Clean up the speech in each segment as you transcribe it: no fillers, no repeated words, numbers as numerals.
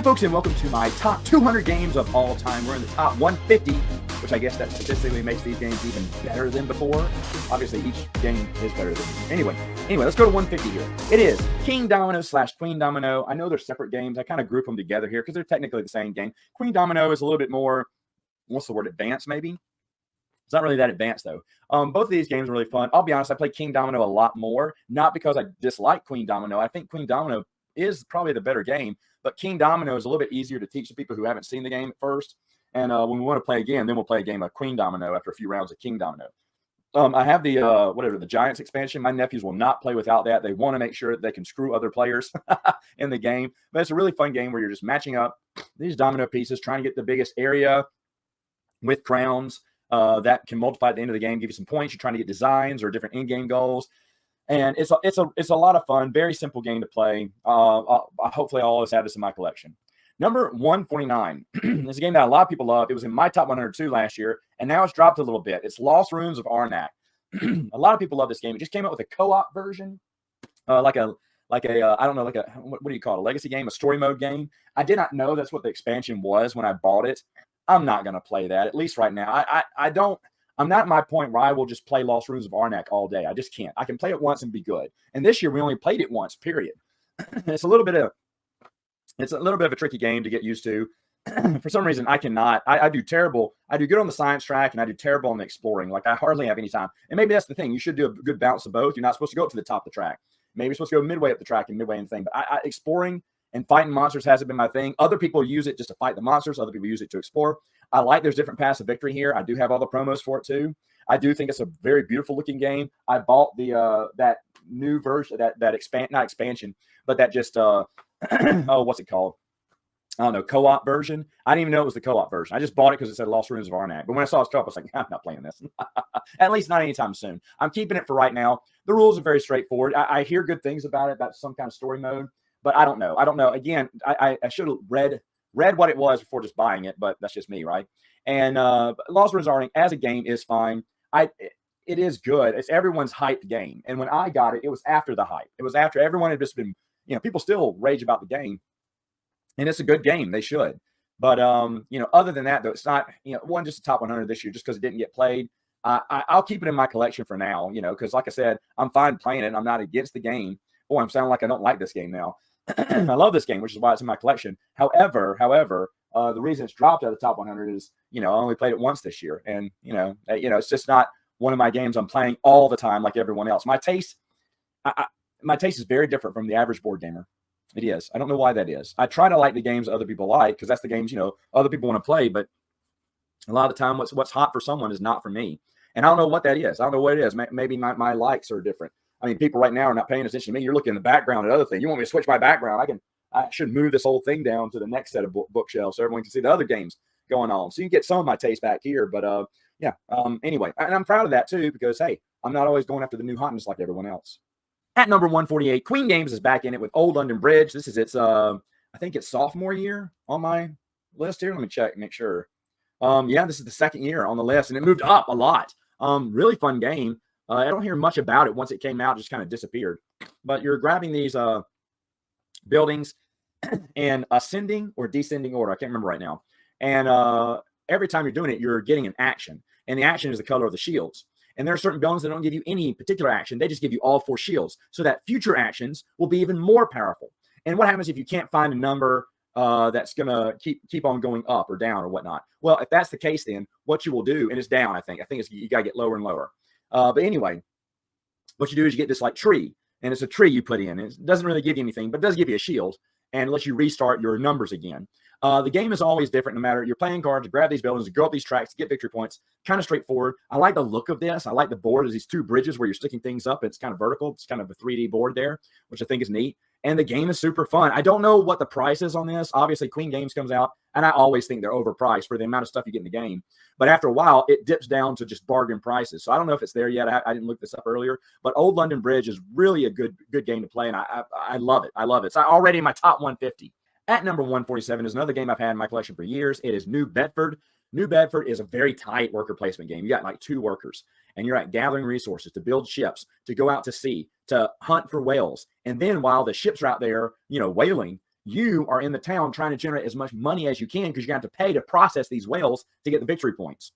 Hi, folks, and welcome to my top 200 games of all time. We're in the top 150, which I guess that statistically makes these games even better than before. Obviously, each game is better than anyway, let's go to 150 here. It is King Domino / Queen Domino. I know they're separate games. I kind of group them together here because they're technically the same game. Queen Domino is a little bit more, what's the word, advanced maybe? It's not really that advanced, though. Both of these games are really fun. I'll be honest, I play King Domino a lot more, not because I dislike Queen Domino. I think Queen Domino is probably the better game, but King Domino is a little bit easier to teach the people who haven't seen the game at first. And when we want to play again, then we'll play a game of Queen Domino after a few rounds of King Domino. I have the the Giants expansion. My nephews will not play without that. They want to make sure that they can screw other players in the game. But it's a really fun game where you're just matching up these domino pieces, trying to get the biggest area with crowns that can multiply at the end of the game, give you some points. You're trying to get designs or different in-game goals. And it's a lot of fun, very simple game to play. Hopefully I'll always have this in my collection. Number 149 is a game that a lot of people love. It was in my top 102 last year, and now it's dropped a little bit. It's Lost Ruins of Arnac. A lot of people love this game. It just came out with a co-op version, what do you call it? A legacy game, a story mode game. I did not know that's what the expansion was when I bought it. I'm not going to play that, at least right now. I'm not at my point where I will just play Lost Ruins of Arnac all day. I just can't. I can play it once and be good. And this year we only played it once, period. It's a little bit of a tricky game to get used to. For some reason, I cannot. I do terrible. I do good on the science track, and I do terrible on the exploring. Like, I hardly have any time. And maybe that's the thing. You should do a good balance of both. You're not supposed to go up to the top of the track. Maybe you're supposed to go midway up the track and midway in the thing. But exploring and fighting monsters hasn't been my thing. Other people use it just to fight the monsters. Other people use it to explore. I like there's different paths of victory here. I do have all the promos for it too. I do think it's a very beautiful looking game. I bought the that new version, not expansion, but that just what's it called? I don't know, co-op version. I didn't even know it was the co-op version. I just bought it because it said Lost Ruins of Arnac. But when I saw its drop, I was like, I'm not playing this. At least not anytime soon. I'm keeping it for right now. The rules are very straightforward. I hear good things about it, about some kind of story mode, but I don't know. Again, I should have read what it was before just buying it, but that's just me, right? And Lost Ruins of Arnac as a game is fine. It is good. It's everyone's hyped game. And when I got it, it was after the hype. It was after everyone had just been, people still rage about the game. And it's a good game. They should. But, other than that, though, it's not, one just a top 100 this year just because it didn't get played. I'll keep it in my collection for now, because like I said, I'm fine playing it. I'm not against the game. Boy, I'm sounding like I don't like this game now. I love this game, which is why it's in my collection. However, the reason it's dropped out of the top 100 is, I only played it once this year. And, it's just not one of my games I'm playing all the time like everyone else. My taste is very different from the average board gamer. It is. I don't know why that is. I try to like the games other people like because that's the games, other people want to play. But a lot of the time, what's hot for someone is not for me. And I don't know what that is. I don't know what it is. Maybe my likes are different. I mean, people right now are not paying attention to me. You're looking in the background at other things. You want me to switch my background? I should move this whole thing down to the next set of bookshelves so everyone can see the other games going on. So you can get some of my taste back here. But anyway, and I'm proud of that too because, hey, I'm not always going after the new hotness like everyone else. At number 148, Queen Games is back in it with Old London Bridge. This is its, I think it's sophomore year on my list here. Let me check, make sure. This is the second year on the list, and it moved up a lot. Really fun game. I don't hear much about it once it came out. It just kind of disappeared. But you're grabbing these buildings in ascending or descending order. I can't remember right now. And every time you're doing it, you're getting an action. And the action is the color of the shields. And there are certain buildings that don't give you any particular action. They just give you all 4 shields so that future actions will be even more powerful. And what happens if you can't find a number that's going to keep on going up or down or whatnot? Well, if that's the case, then what you will do, and it's down, I think it's, you got to get lower and lower. But anyway, what you do is you get this like tree, and it's a tree you put in. It doesn't really give you anything, but it does give you a shield and lets you restart your numbers again. The game is always different no matter. You're playing cards to grab these buildings, to go up these tracks, to get victory points. Kind of straightforward. I like the look of this. I like the board as these 2 bridges where you're sticking things up. It's kind of vertical. It's kind of a 3D board there, which I think is neat. And the game is super fun. I don't know what the price is on this. Obviously, Queen Games comes out, and I always think they're overpriced for the amount of stuff you get in the game. But after a while, it dips down to just bargain prices. So I don't know if it's there yet. I didn't look this up earlier. But Old London Bridge is really a good game to play, and I love it. I love it. It's already in my top 150. At number 147 is another game I've had in my collection for years. It is New Bedford. New Bedford is a very tight worker placement game. You got like 2 workers, and you're at gathering resources to build ships, to go out to sea, to hunt for whales. And then while the ships are out there, whaling, you are in the town trying to generate as much money as you can because you're going to have to pay to process these whales to get the victory points.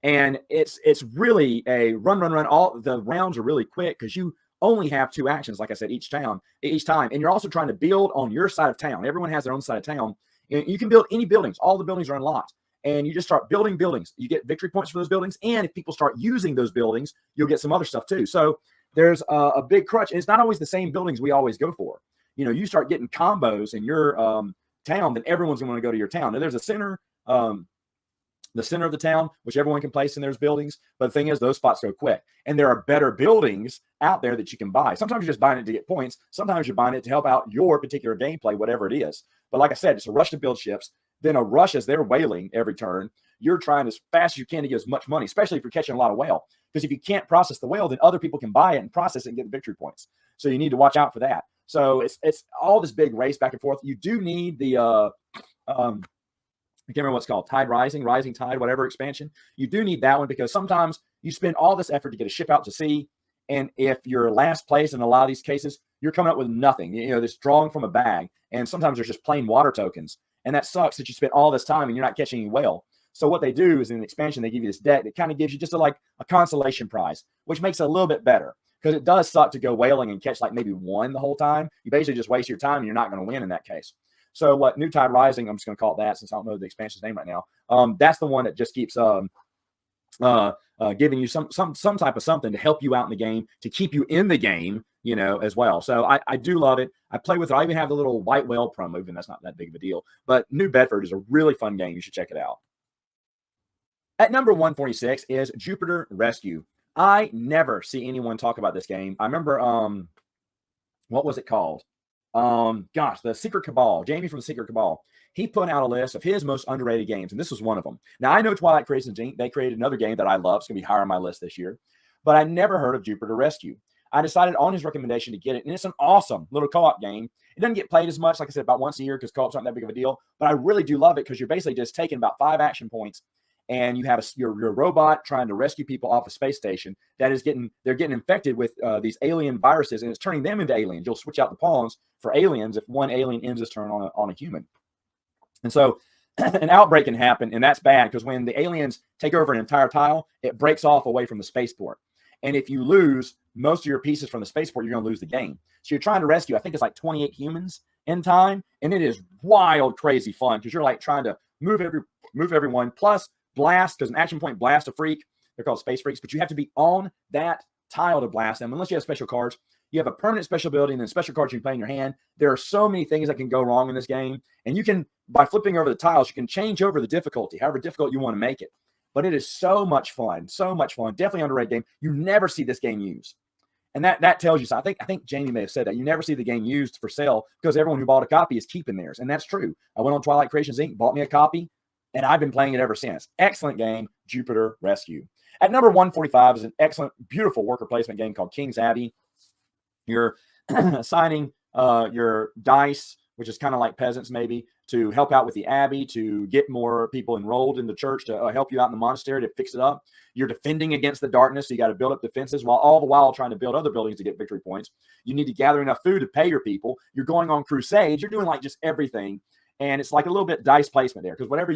And it's really a run. All the rounds are really quick because you only have 2 actions, like I said, each time. And you're also trying to build on your side of town. Everyone has their own side of town. And you can build any buildings. All the buildings are unlocked. And you just start building buildings. You get victory points for those buildings. And if people start using those buildings, you'll get some other stuff too. So there's a big crutch. And it's not always the same buildings we always go for. You start getting combos in your town, then everyone's going to go to your town. Now there's a center, the center of the town, which everyone can place in those buildings. But the thing is, those spots go quick. And there are better buildings out there that you can buy. Sometimes you're just buying it to get points. Sometimes you're buying it to help out your particular gameplay, whatever it is. But like I said, it's a rush to build ships. Then a rush as they're whaling every turn. You're trying as fast as you can to get as much money, especially if you're catching a lot of whale. Because if you can't process the whale, then other people can buy it and process it and get the victory points. So you need to watch out for that. So it's all this big race back and forth. You do need the I can't remember what's called, Rising Tide, whatever expansion. You do need that one because sometimes you spend all this effort to get a ship out to sea. And if you're last place in a lot of these cases, you're coming up with nothing. This drawing from a bag. And sometimes there's just plain water tokens. And that sucks that you spent all this time and you're not catching any whale. So what they do is in the expansion, they give you this deck that kind of gives you just a consolation prize, which makes it a little bit better. Because it does suck to go whaling and catch maybe 1 the whole time. You basically just waste your time and you're not going to win in that case. So what New Tide Rising, I'm just going to call it that since I don't know the expansion's name right now. That's the one that just keeps giving you some type of something to help you out in the game, to keep you in the game, as well. So I do love it. I play with it. I even have the little white whale promo, even that's not that big of a deal. But New Bedford is a really fun game. You should check it out. At number 146 is Jupiter Rescue. I never see anyone talk about this game. I remember, what was it called? The Secret Cabal. Jamie from the Secret Cabal. He put out a list of his most underrated games, and this was one of them. Now, I know Twilight Creations Inc. They created another game that I love. It's going to be higher on my list this year. But I never heard of Jupiter Rescue. I decided on his recommendation to get it, and it's an awesome little co-op game. It doesn't get played as much, like I said, about once a year because co-op's not that big of a deal. But I really do love it because you're basically just taking about 5 action points, and you have your robot trying to rescue people off a space station they're getting infected with these alien viruses, and it's turning them into aliens. You'll switch out the pawns for aliens if one alien ends his turn on a human. And so an outbreak can happen, and that's bad because when the aliens take over an entire tile, it breaks off away from the spaceport. And if you lose most of your pieces from the spaceport, you're going to lose the game. So you're trying to rescue, I think it's 28 humans in time, and it is wild, crazy fun because you're trying to move everyone, plus blast, because an action point blast a freak. They're called space freaks, but you have to be on that tile to blast them. Unless you have special cards, you have a permanent special ability and then special cards you can play in your hand. There are so many things that can go wrong in this game, and you can, by flipping over the tiles, you can change over the difficulty, however difficult you want to make it. But it is so much fun, Definitely underrated game. You never see this game used, and that tells you. So I think Jamie may have said that you never see the game used for sale because everyone who bought a copy is keeping theirs, and that's true. I went on Twilight Creations Inc., bought me a copy, and I've been playing it ever since. Excellent game, Jupiter Rescue. At number 145 is an excellent, beautiful worker placement game called King's Abbey. You're assigning your dice, which is kind of like peasants maybe, to help out with the Abbey, to get more people enrolled in the church, to help you out in the monastery, to fix it up. You're defending against the darkness, so you got to build up defenses all the while trying to build other buildings to get victory points. You need to gather enough food to pay your people. You're going on crusades. You're doing just everything. And it's a little bit dice placement there, because whatever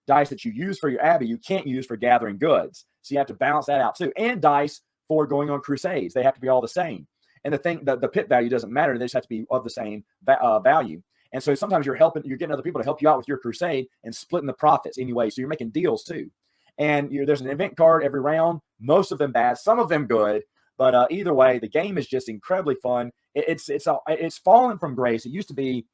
dice that you use for your Abbey, you can't use for gathering goods. So you have to balance that out too. And dice for going on crusades. They have to be all the same. And the pit value doesn't matter. They just have to be of the same value. And so sometimes you're getting other people to help you out with your crusade and splitting the profits anyway. So you're making deals too. And there's an event card every round, most of them bad, some of them good. But either way, the game is just incredibly fun. It's fallen from grace. It used to be,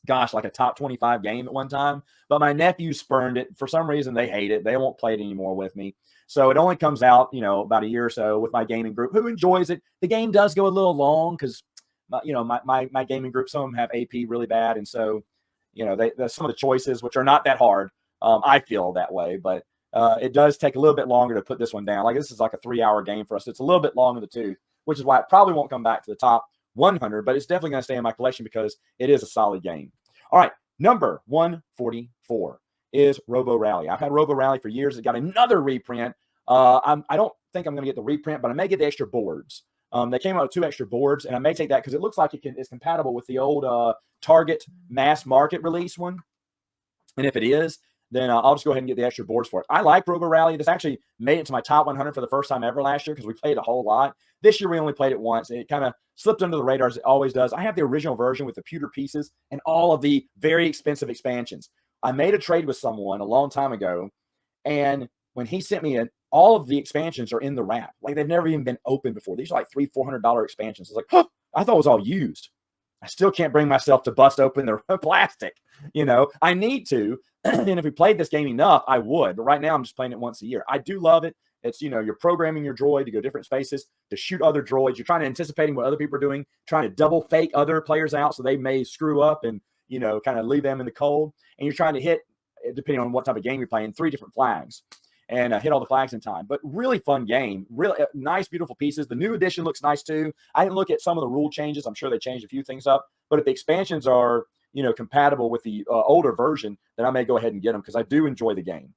like a top 25 game at one time, but my nephews spurned it. For some reason, they hate it. They won't play it anymore with me. So it only comes out, about a year or so with my gaming group who enjoys it. The game does go a little long because, my gaming group, some of them have AP really bad. And so, there's some of the choices, which are not that hard. I feel that way, but it does take a little bit longer to put this one down. This is a 3-hour game for us. It's a little bit long in the tooth, which is why it probably won't come back to the top 100, but it's definitely going to stay in my collection because it is a solid game. All right, number 144 is Robo Rally. I've had Robo Rally for years. It got another reprint. I don't think I'm going to get the reprint, but I may get the extra boards. They came out with 2 extra boards, and I may take that because it looks like it's compatible with the old Target mass market release one. And if it is, then I'll just go ahead and get the extra boards for it. I like Robo Rally. This actually made it to my top 100 for the first time ever last year because we played a whole lot. This year we only played it once. It kind of slipped under the radar as it always does. I have the original version with the pewter pieces and all of the very expensive expansions. I made a trade with someone a long time ago, and when he sent me all of the expansions are in the wrap. Like they've never even been opened before. These are like $300-$400 expansions. It's like, huh, I thought it was all used. I still can't bring myself to bust open the plastic. I need to. And if we played this game enough, I would. But right now, I'm just playing it once a year. I do love it. It's, you're programming your droid to go different spaces, to shoot other droids. You're trying to anticipating what other people are doing, trying to double fake other players out so they may screw up and, kind of leave them in the cold. And you're trying to hit, depending on what type of game you're playing, 3 different flags and hit all the flags in time. But really fun game. Really nice, beautiful pieces. The new edition looks nice too. I didn't look at some of the rule changes. I'm sure they changed a few things up. But if the expansions are, compatible with the older version, then I may go ahead and get them because I do enjoy the game.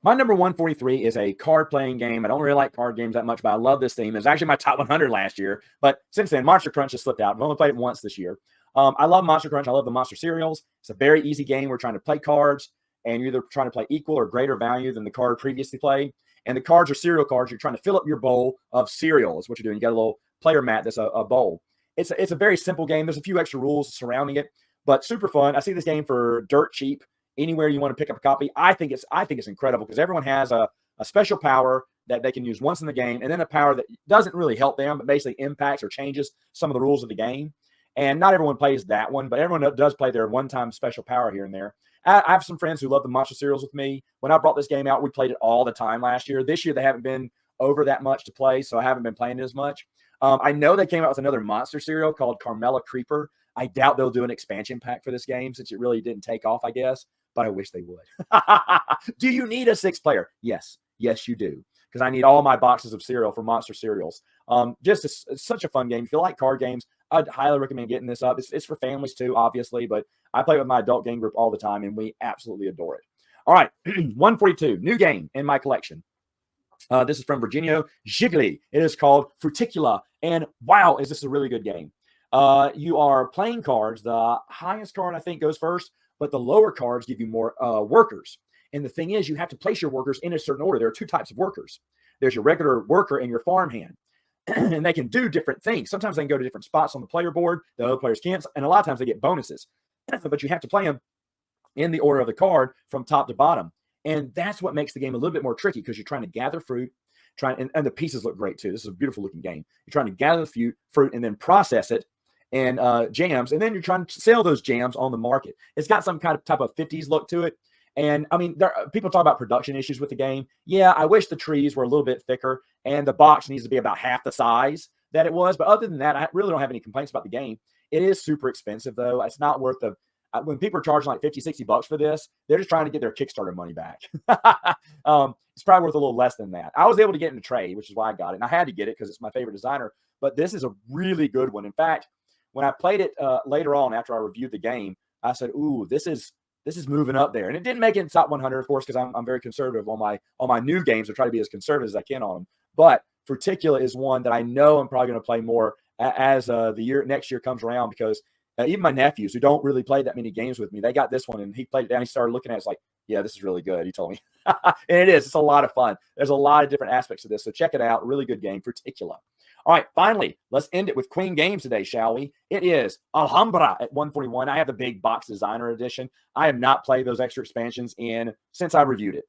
My number 143 is a card-playing game. I don't really like card games that much, but I love this theme. It was actually my top 100 last year. But since then, Monster Crunch has slipped out. I've only played it once this year. I love Monster Crunch. I love the monster cereals. It's a very easy game. We're trying to play cards, and you're either trying to play equal or greater value than the card previously played. And the cards are cereal cards. You're trying to fill up your bowl of cereal is what you're doing. You got a little player mat that's a bowl. It's a very simple game. There's a few extra rules surrounding it, but super fun. I see this game for dirt cheap anywhere you want to pick up a copy. I think it's incredible because everyone has a special power that they can use once in the game, and then a power that doesn't really help them, but basically impacts or changes some of the rules of the game. And not everyone plays that one, but everyone does play their one-time special power here and there. I have some friends who love the monster cereals with me. When I brought this game out, we played it all the time last year. This year, they haven't been over that much to play, so I haven't been playing it as much. I know they came out with another monster cereal called Carmella Creeper. I doubt they'll do an expansion pack for this game since it really didn't take off, I guess, but I wish they would. Do you need a 6-player? Yes. Yes, you do, because I need all my boxes of cereal for monster cereals. It's such a fun game. If you like card games, I'd highly recommend getting this up. It's for families too, obviously, but I play with my adult game group all the time, and we absolutely adore it. All right, 142, new game in my collection. This is from Virginia Jiggly. It is called Ficula, and wow, is this a really good game. You are playing cards. The highest card, I think, goes first, but the lower cards give you more workers. And the thing is, you have to place your workers in a certain order. There are 2 types of workers. There's your regular worker and your farmhand. And they can do different things. Sometimes they can go to different spots on the player board. The other players can't. And a lot of times they get bonuses. But you have to play them in the order of the card from top to bottom. And that's what makes the game a little bit more tricky because you're trying to gather fruit. And the pieces look great too. This is a beautiful looking game. You're trying to gather the fruit and then process it and jams. And then you're trying to sell those jams on the market. It's got some kind of type of 50s look to it. And I mean, people talk about production issues with the game. Yeah, I wish the trees were a little bit thicker and the box needs to be about half the size that it was. But other than that, I really don't have any complaints about the game. It is super expensive, though. It's not worth the when people are charging like $50-$60 for this, they're just trying to get their Kickstarter money back. It's probably worth a little less than that. I was able to get in a trade, which is why I got it. And I had to get it because it's my favorite designer. But this is a really good one. In fact, when I played it later on after I reviewed the game, I said, "Ooh, this is moving up there." And it didn't make it in top 100, of course, because I'm very conservative on my new games. I try to be as conservative as I can on them. But Ficula is one that I know I'm probably going to play more as the next year comes around because even my nephews who don't really play that many games with me, they got this one and he played it down. He started looking at it. It's like, yeah, this is really good. He told me. And it is. It's a lot of fun. There's a lot of different aspects of this. So check it out. Really good game, Ficula. All right, finally, let's end it with Queen Games today, shall we? It is Alhamra at 141. I have the big box designer edition. I have not played those extra expansions since I reviewed it.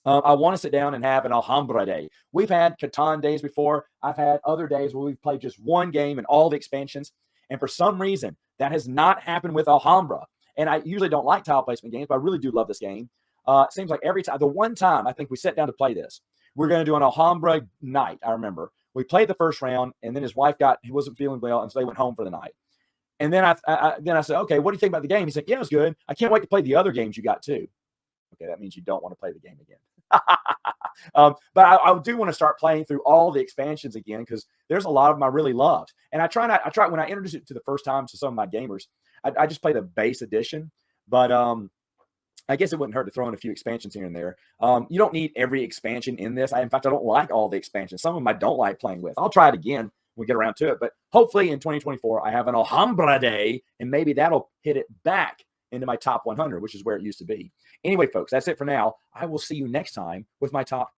I want to sit down and have an Alhamra day. We've had Catan days before. I've had other days where we've played just one game and all the expansions. And for some reason, that has not happened with Alhamra. And I usually don't like tile placement games, but I really do love this game. It seems like every time, the one time I think we sat down to play this, we're going to do an Alhamra night, I remember. We played the first round, and then his wife he wasn't feeling well, and so they went home for the night. And then I said, okay, what do you think about the game? He said, yeah, it was good. I can't wait to play the other games you got too. Okay, that means you don't want to play the game again. But I do want to start playing through all the expansions again because there's a lot of them I really loved. And I try when I introduce it to the first time to some of my gamers, I just play the base edition. But I guess it wouldn't hurt to throw in a few expansions here and there. You don't need every expansion in this. In fact, I don't like all the expansions. Some of them I don't like playing with. I'll try it again when we get around to it. But hopefully in 2024, I have an Alhambra day, and maybe that'll hit it back into my top 100, which is where it used to be. Anyway, folks, that's it for now. I will see you next time with my top